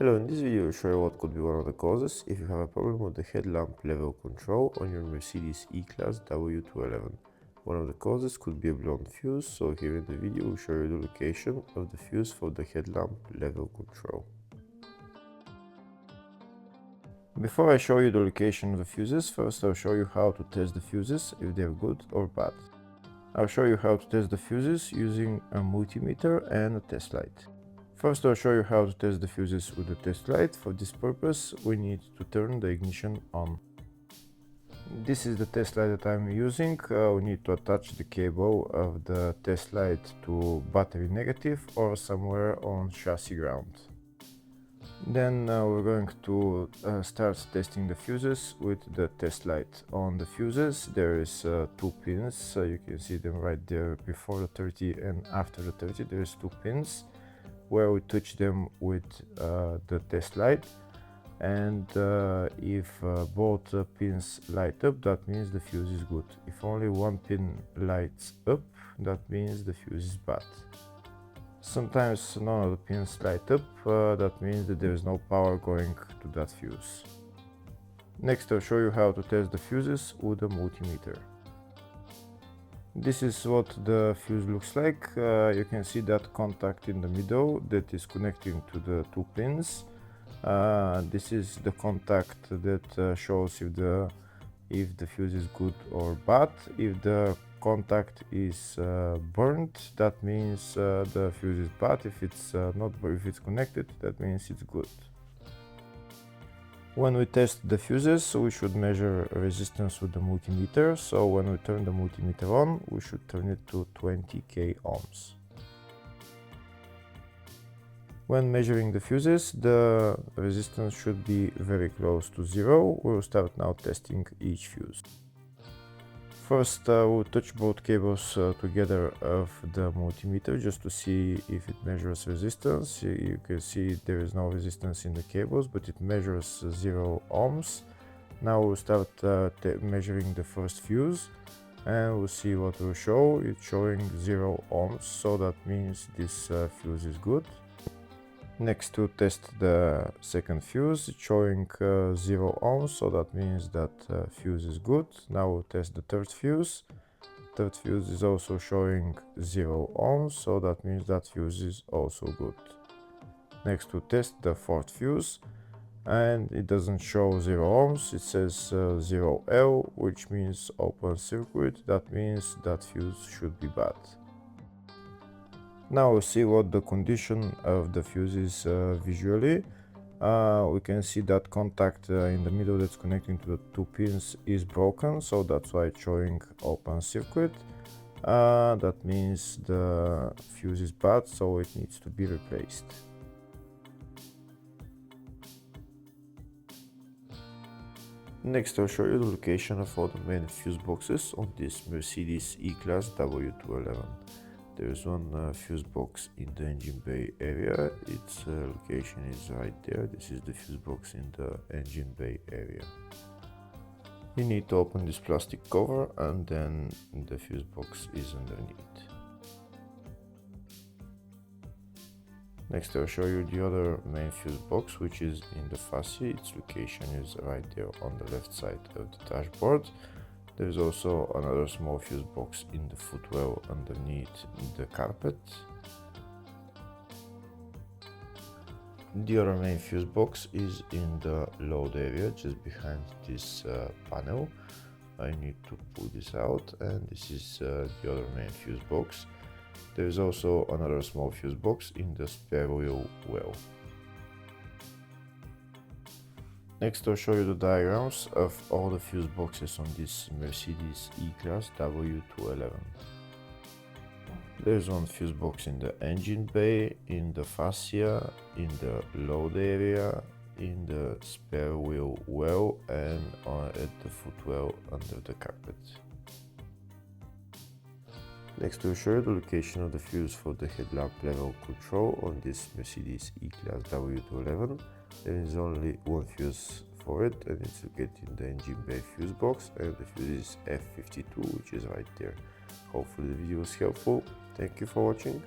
Hello, in this video I'll show you what could be one of the causes if you have a problem with the headlamp level control on your Mercedes E-Class W211. One of the causes could be a blown fuse, so here in the video we'll show you the location of the fuse for the headlamp level control. Before I show you the location of the fuses, first I'll show you how to test the fuses, if they're good or bad. I'll show you how to test the fuses using a multimeter and a test light. First, I'll show you how to test the fuses with the test light. For this purpose, we need to turn the ignition on. This is the test light that I'm using. We need to attach the cable of the test light to battery negative or somewhere on chassis ground. Then we're going to start testing the fuses with the test light. On the fuses there is 2 pins, you can see them right there before the 30 and after the 30 there is 2 pins where we touch them with the test light, and if both pins light up, that means the fuse is good. If only one pin lights up, that means the fuse is bad. Sometimes none of the pins light up, that means that there is no power going to that fuse. Next I'll show you how to test the fuses with a multimeter. This is what the fuse looks like. You can see that contact in the middle that is connecting to the 2 pins. This is the contact that shows if the fuse is good or bad. If the contact is burnt, that means the fuse is bad. If it's if it's connected, that means it's good. When we test the fuses, we should measure resistance with the multimeter. So when we turn the multimeter on, we should turn it to 20k ohms. When measuring the fuses, the resistance should be very close to 0. We'll start now testing each fuse. First, we'll touch both cables together of the multimeter just to see if it measures resistance. You can see there is no resistance in the cables, but it measures 0 ohms. Now we'll start measuring the first fuse, and we'll see what will show. It's showing 0 ohms, so that means this fuse is good. Next, to test the second fuse, it's showing 0 ohms, so that means that fuse is good. Now we'll test the third fuse. Third fuse is also showing 0 ohms, so that means that fuse is also good. Next, to test the fourth fuse, and it doesn't show 0 ohms, it says 0L, which means open circuit. That means that fuse should be bad. Now we'll see what the condition of the fuse is visually. We can see that contact in the middle that's connecting to the 2 pins is broken, so that's why it's showing open circuit. That means the fuse is bad, so it needs to be replaced. Next I'll show you the location of all the main fuse boxes on this Mercedes E-Class W211. There is one fuse box in the engine bay area. Its location is right there. This is the fuse box in the engine bay area. You need to open this plastic cover, and then the fuse box is underneath. Next I'll show you the other main fuse box, which is in the fascia. Its location is right there on the left side of the dashboard. There is also another small fuse box in the footwell underneath the carpet. The other main fuse box is in the load area, just behind this panel. I need to pull this out, and this is the other main fuse box. There is also another small fuse box in the spare wheel well. Next I'll show you the diagrams of all the fuse boxes on this Mercedes E-Class W211. There's one fuse box in the engine bay, in the fascia, in the load area, in the spare wheel well, and at the footwell under the carpet. Next I'll show you the location of the fuse for the headlamp level control on this Mercedes E-Class W211. There is only one fuse for it, and it's located in the engine bay fuse box, and the fuse is F52, which is right there. Hopefully the video was helpful. Thank you for watching.